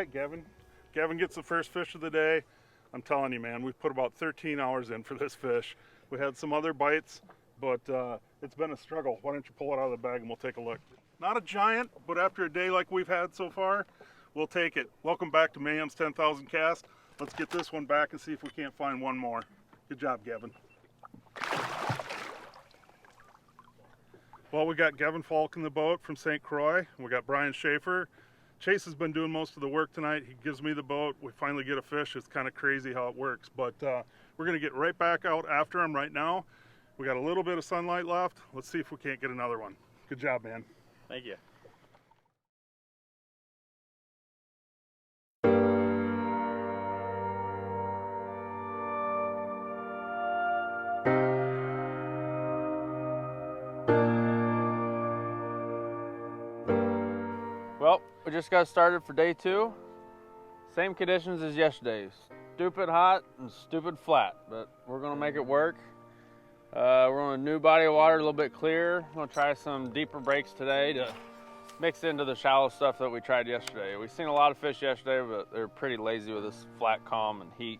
right, Gavin. Gavin gets the first fish of the day. I'm telling you, man, we've put about 13 hours in for this fish. We had some other bites, but it's been a struggle. Why don't you pull it out of the bag and we'll take a look. Not a giant, but after a day like we've had so far, we'll take it. Welcome back to Mayhem's 10,000 Cast. Let's get this one back and see if we can't find one more. Good job, Gavin. Well, we got Gavin Faulk in the boat from St. Croix. We got Bryan Schaffer. Chase has been doing most of the work tonight. He gives me the boat. We finally get a fish. It's kind of crazy how it works, but we're going to get right back out after him right now. We got a little bit of sunlight left. Let's see if we can't get another one. Good job, man. Thank you. Well, we just got started for day 2. Same conditions as yesterday. Stupid hot and stupid flat, but we're gonna make it work. We're on a new body of water, a little bit clearer. I'm gonna try some deeper breaks today to mix into the shallow stuff that we tried yesterday. We've seen a lot of fish yesterday, but they're pretty lazy with this flat calm and heat.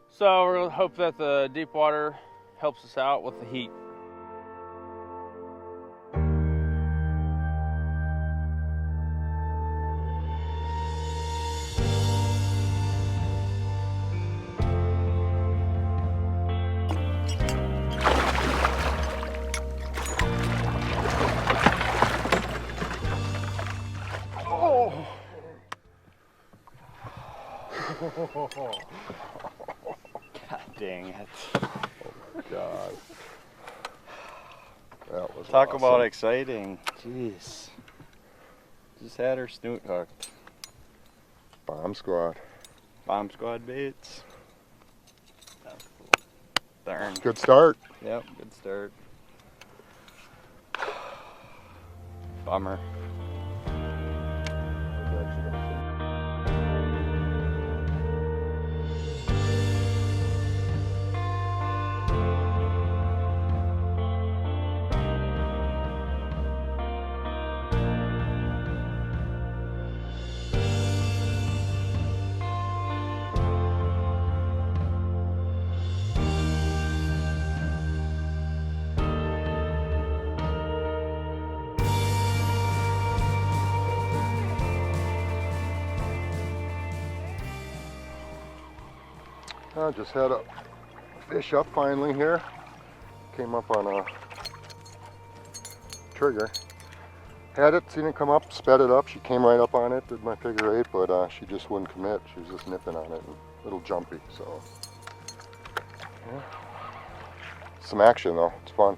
So we're gonna hope that the deep water helps us out with the heat. God dang it. Oh God. That was Talk awesome. about exciting. Jeez. Just had her snoot hooked. Bomb squad. Bomb squad baits. That's cool. Darn. Good start. Yep, good start. Bummer. I just had a fish up finally here. Came up on a trigger. Had it, seen it come up, sped it up. She came right up on it, did my figure 8, but she just wouldn't commit. She was just nipping on it and a little jumpy, so. Yeah. Some action though, it's fun.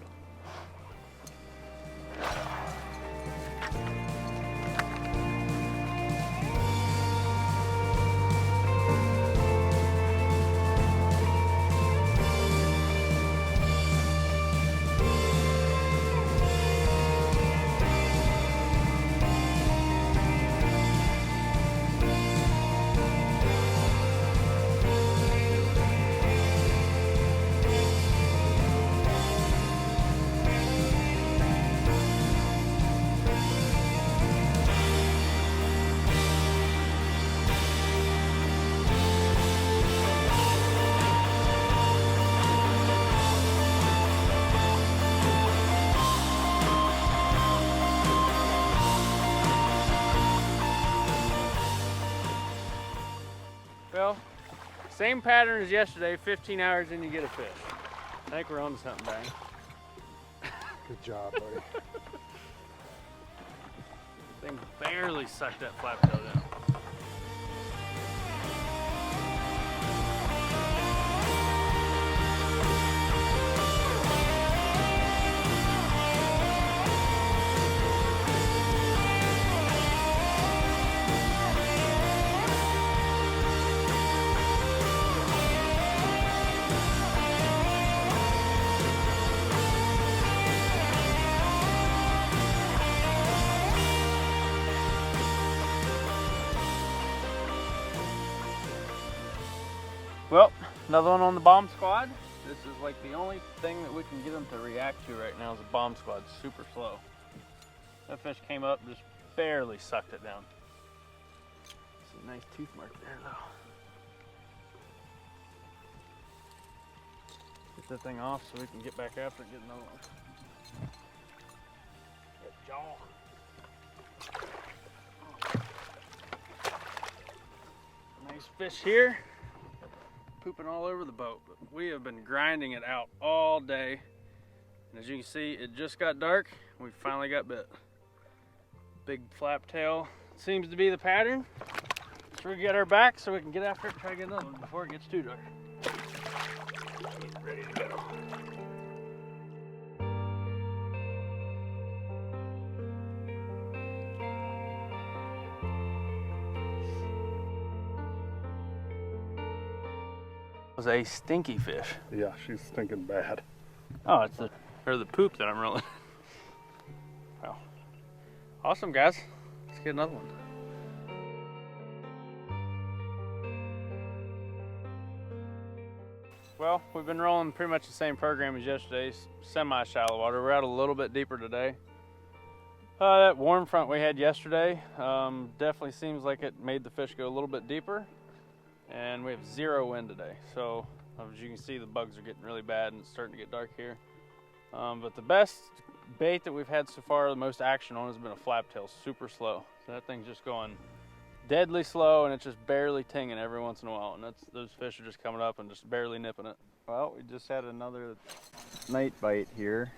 Well, same pattern as yesterday, 15 hours in you get a fish. I think we're on to something, Bryan. Good job, buddy. Thing barely sucked that flap tail down. Well, another one on the bomb squad. This is like the only thing that we can get them to react to right now is a bomb squad. Super slow. That fish came up, just barely sucked it down. See a nice tooth mark there though. Get that thing off so we can get back after it and get another one. That jaw. Nice fish here. Pooping all over the boat, but we have been grinding it out all day. And as you can see, it just got dark. We finally got bit. Big flap tail seems to be the pattern. So we get our back so we can get after it and try to get another one before it gets too dark. Get ready to go. Was a stinky fish. Yeah, she's stinking bad. Oh, it's the poop that I'm rolling. Well, awesome guys. Let's get another one. Well, we've been rolling pretty much the same program as yesterday's, semi-shallow water. We're out a little bit deeper today. That warm front we had yesterday definitely seems like it made the fish go a little bit deeper. And we have 0 wind today. So as you can see, the bugs are getting really bad and it's starting to get dark here. But the best bait that we've had so far, the most action on, has been a flaptail, super slow. So that thing's just going deadly slow and it's just barely tinging every once in a while. And those fish are just coming up and just barely nipping it. Well, we just had another night bite here.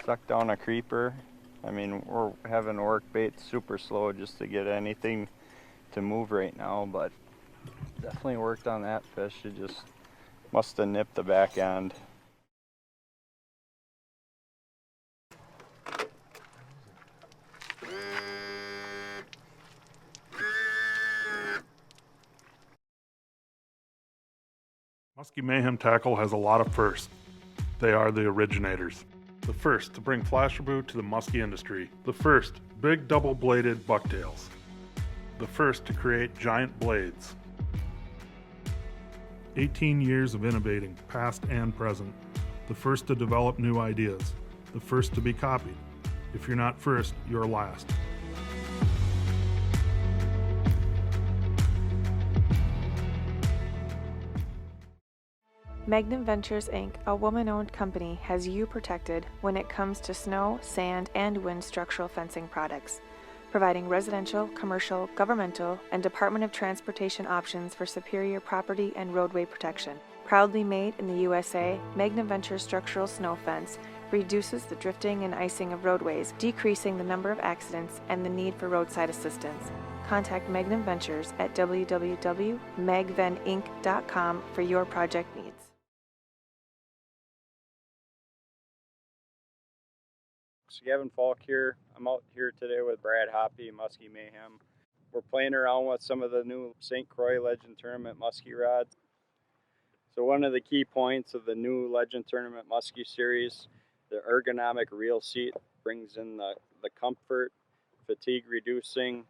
Sucked down a creeper. I mean, we're having to work bait super slow just to get anything to move right now, but definitely worked on that fish. It just must have nipped the back end. Muskie Mayhem Tackle has a lot of firsts. They are the originators. The first to bring Flashabou to the muskie industry. The first big double-bladed bucktails. The first to create giant blades. 18 years of innovating, past and present. The first to develop new ideas. The first to be copied. If you're not first, you're last. Magnum Ventures Inc., a woman-owned company, has you protected when it comes to snow, sand, and wind structural fencing products, providing residential, commercial, governmental, and Department of Transportation options for superior property and roadway protection. Proudly made in the USA, Magnum Ventures Structural Snow Fence reduces the drifting and icing of roadways, decreasing the number of accidents and the need for roadside assistance. Contact Magnum Ventures at www.magveninc.com for your project needs. So Gavin Faulk here. I'm out here today with Brad Hoppy, Muskie Mayhem. We're playing around with some of the new St. Croix Legend Tournament muskie rods. So one of the key points of the new Legend Tournament muskie series, the ergonomic reel seat, brings in the comfort, fatigue reducing,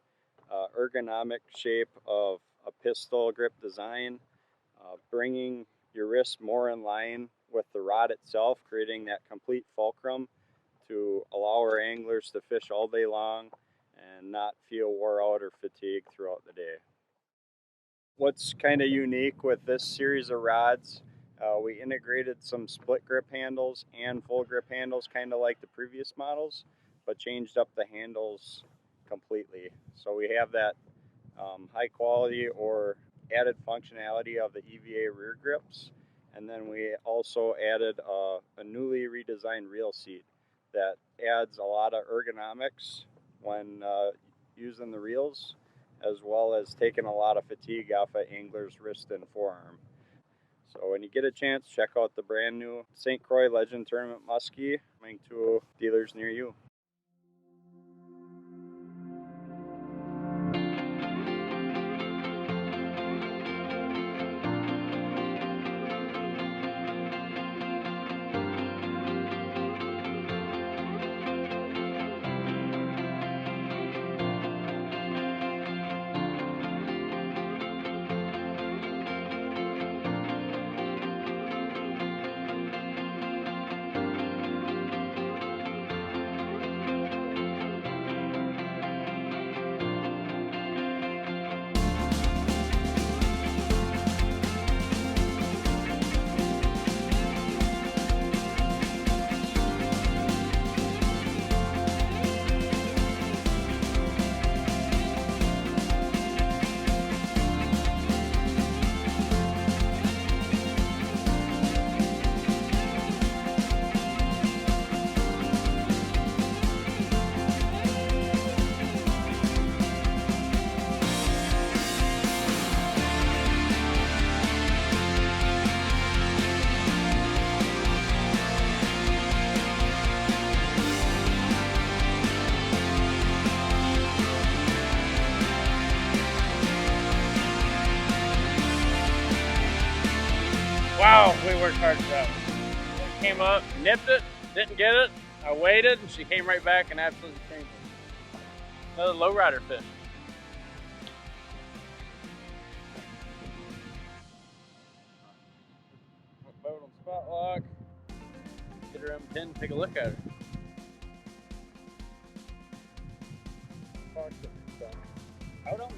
ergonomic shape of a pistol grip design, bringing your wrist more in line with the rod itself, creating that complete fulcrum to allow our anglers to fish all day long and not feel wore out or fatigued throughout the day. What's kind of unique with this series of rods, we integrated some split grip handles and full grip handles, kind of like the previous models, but changed up the handles completely. So we have that high quality or added functionality of the EVA rear grips, and then we also added a newly redesigned reel seat that adds a lot of ergonomics when using the reels, as well as taking a lot of fatigue off of angler's wrist and forearm. So when you get a chance, check out the brand new St. Croix Legend Tournament Muskie coming to dealers near you. Wow, we worked hard for that one. One came up, nipped it, didn't get it. I waited, and she came right back and absolutely changed it. Another lowrider fish. Boat on spot lock. Get her M10, take a look at her. Out on.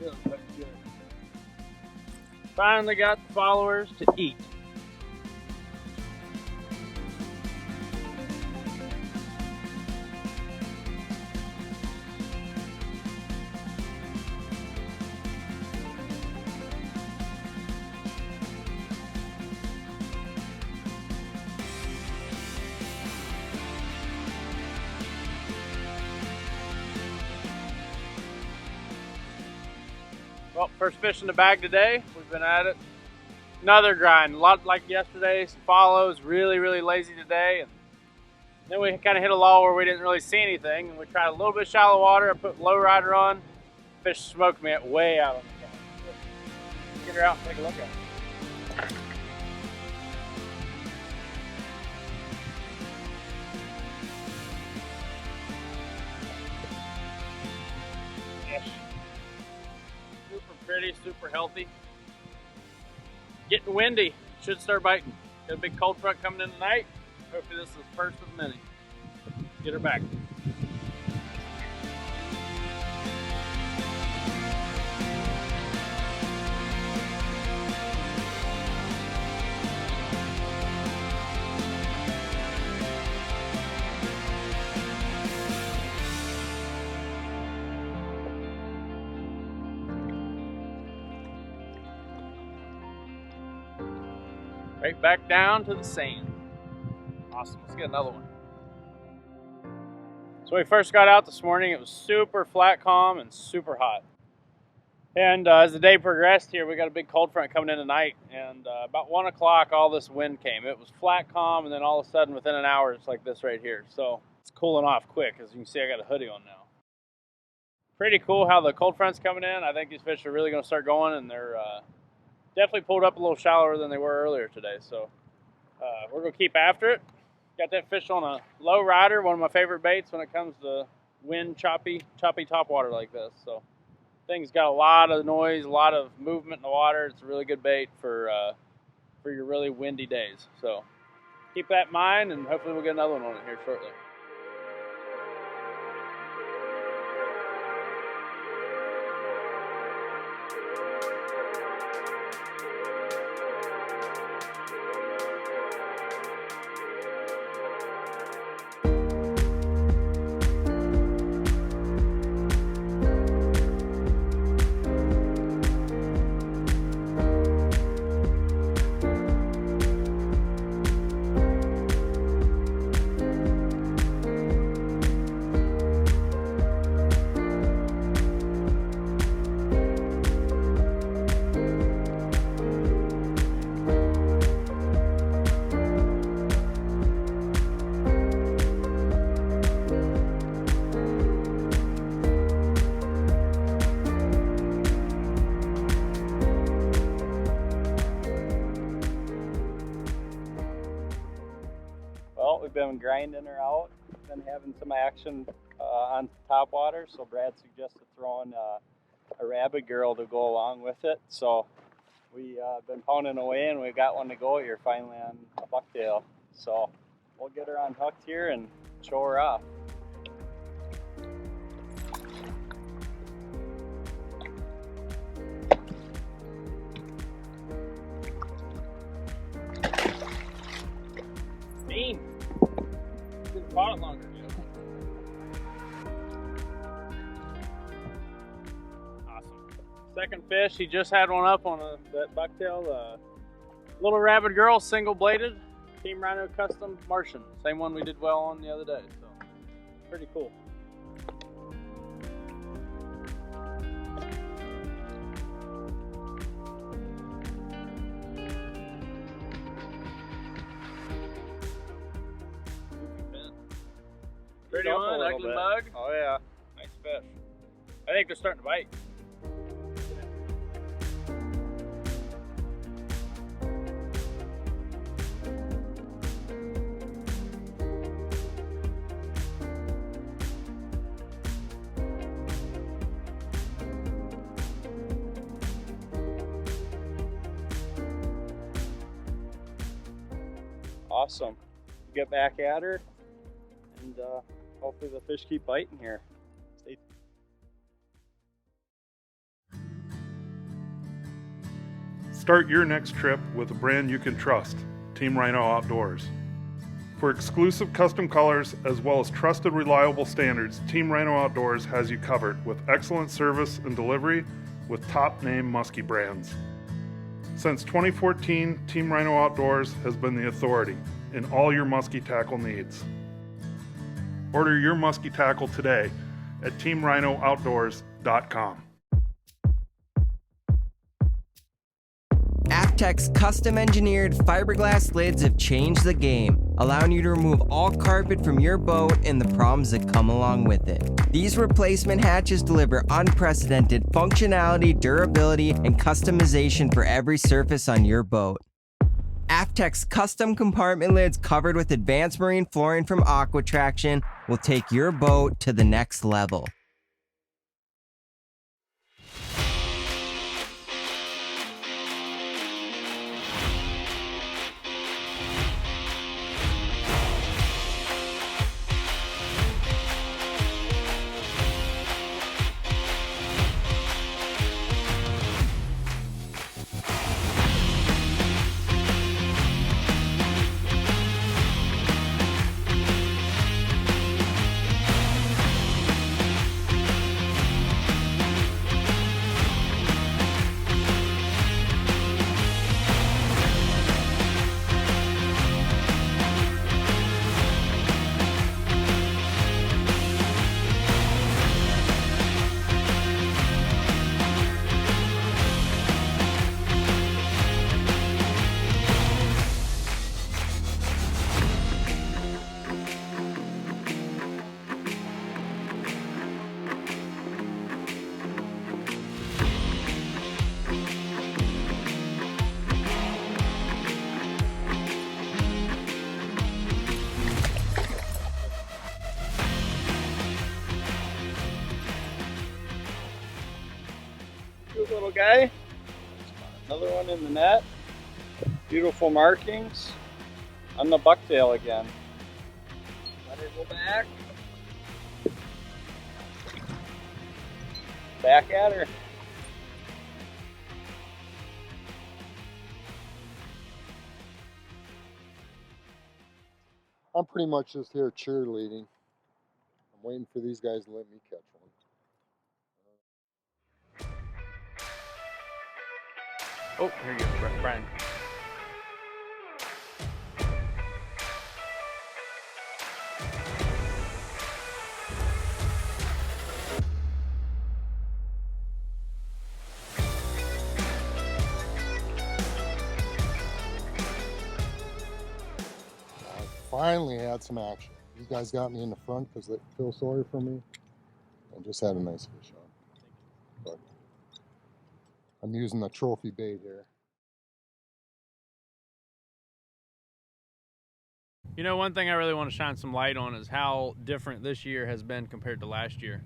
Really looks good. Finally got the followers to eat. Well, first fish in the bag today. We've been at it. Another grind, a lot like yesterday. Some follows, really lazy today. And then we kind of hit a lull where we didn't really see anything. And we tried a little bit shallow water. I put low rider on. Fish smoked me way out on the front. Get her out and take a look at her. Pretty, super healthy. Getting windy, should start biting. Got a big cold front coming in tonight. Hopefully this is the first of many. Get her back. Right back down to the sand. Awesome, let's get another one. So we first got out this morning, it was super flat calm and super hot. And as the day progressed here, we got a big cold front coming in tonight. And about 1 o'clock, all this wind came. It was flat calm, and then all of a sudden, within an hour, it's like this right here. So it's cooling off quick. As you can see, I got a hoodie on now. Pretty cool how the cold front's coming in. I think these fish are really gonna start going, and they're definitely pulled up a little shallower than they were earlier today, so we're going to keep after it. Got that fish on a low rider, one of my favorite baits when it comes to wind, choppy top water like this. So thing's got a lot of noise, a lot of movement in the water. It's a really good bait for your really windy days. So keep that in mind, and hopefully we'll get another one on it here shortly. We've been grinding her out, been having some action on top water, so Brad suggested throwing a rabbit girl to go along with it. So we've been pounding away, and we got one to go here finally on a bucktail. So we'll get her unhooked here and show her off. Mean. Caught it longer, Joe. Awesome. Second fish, he just had one up on that bucktail. Little Rabid Girl, single bladed, Team Rhino Custom Martian. Same one we did well on the other day, so pretty cool. Pretty one, ugly bug. Oh yeah. Nice fish. I think they're starting to bite. Awesome. Get back at her, and hopefully the fish keep biting here. Stay Start your next trip with a brand you can trust, Team Rhino Outdoors. For exclusive custom colors as well as trusted, reliable standards, Team Rhino Outdoors has you covered with excellent service and delivery with top-name muskie brands. Since 2014, Team Rhino Outdoors has been the authority in all your muskie tackle needs. Order your muskie tackle today at teamrhinooutdoors.com. Aft-Tek's custom-engineered fiberglass lids have changed the game, allowing you to remove all carpet from your boat and the problems that come along with it. These replacement hatches deliver unprecedented functionality, durability, and customization for every surface on your boat. Aft-Tek's custom compartment lids covered with advanced marine flooring from Aquatraction will take your boat to the next level. Good little guy. Another one in the net. Beautiful markings on the bucktail again. Let her go back. Back at her. I'm pretty much just here cheerleading. I'm waiting for these guys to let me catch one. Oh, here you go, Brian. I finally had some action. These guys got me in the front because they feel sorry for me and just had a nice fish on. But I'm using the trophy bait here. You know, one thing I really want to shine some light on is how different this year has been compared to last year.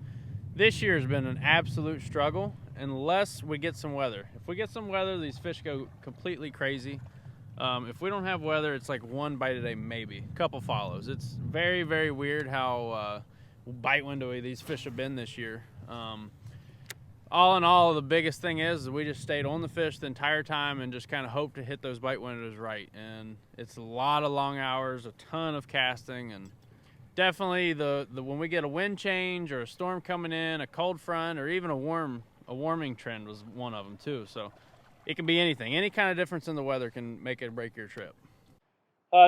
This year has been an absolute struggle unless we get some weather. If we get some weather, these fish go completely crazy. If we don't have weather, it's like one bite a day, maybe. A couple follows. It's very, very weird how bite windowy these fish have been this year. All in all, the biggest thing is we just stayed on the fish the entire time and just kind of hoped to hit those bite windows right. And it's a lot of long hours, a ton of casting, and definitely the when we get a wind change or a storm coming in, a cold front, or even a warming trend was one of them too. So it can be anything. Any kind of difference in the weather can make it or break your trip.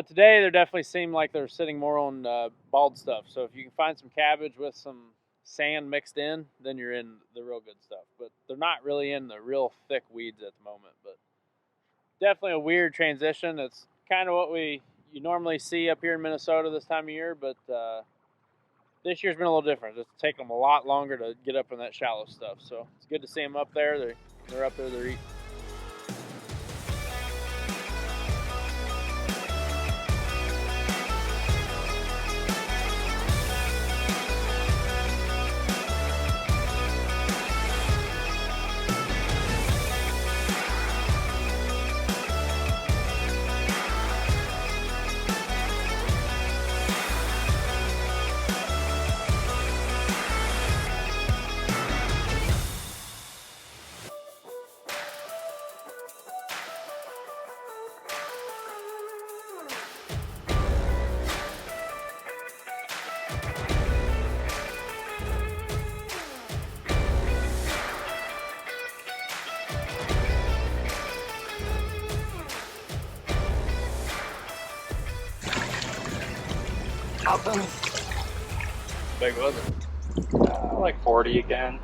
Today, they definitely seem like they're sitting more on bald stuff. So if you can find some cabbage with some sand mixed in, then you're in the real good stuff. But they're not really in the real thick weeds at the moment. But definitely a weird transition. It's kind of what you normally see up here in Minnesota this time of year, but this year's been a little different. It's taken them a lot longer to get up in that shallow stuff. So it's good to see them up there. They're up there, they're eating. Big was it? Like 40 again.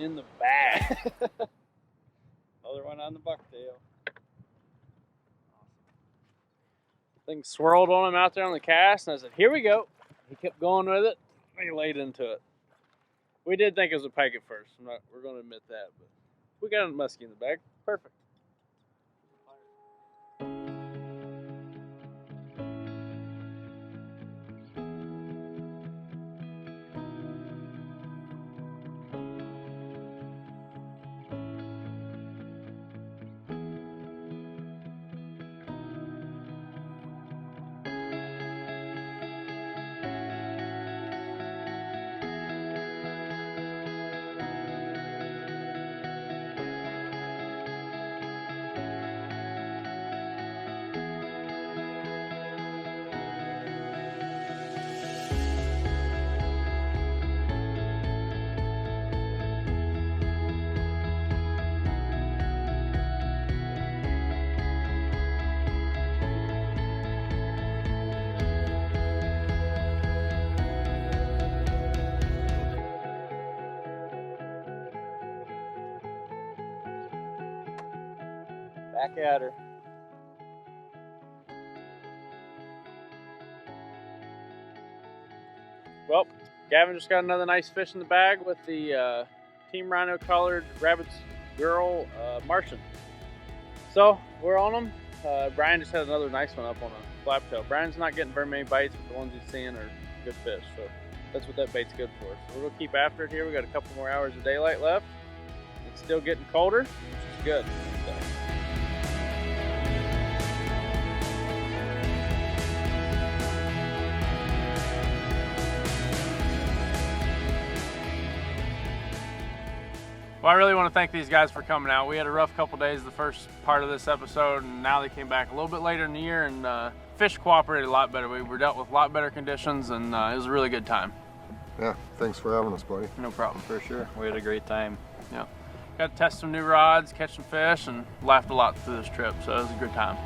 In the bag. Other one on the bucktail. Thing swirled on him out there on the cast, and I said, here we go. He kept going with it. He laid into it. We did think it was a pike at first. We're going to admit that, but we got a muskie in the bag. Perfect. Back at her. Well, Gavin just got another nice fish in the bag with the Team Rhino colored Rabbit's Girl Martian. So we're on them. Bryan just had another nice one up on a flaptail. Bryan's not getting very many bites, but the ones he's seeing are good fish. So that's what that bait's good for. So we're gonna keep after it here. We got a couple more hours of daylight left. It's still getting colder, which is good. So. Well, I really want to thank these guys for coming out. We had a rough couple days the first part of this episode, and now they came back a little bit later in the year, and fish cooperated a lot better. We were dealt with a lot better conditions, and it was a really good time. Yeah, thanks for having us, buddy. No problem. For sure. We had a great time. Yeah. Got to test some new rods, catch some fish, and laughed a lot through this trip, so it was a good time.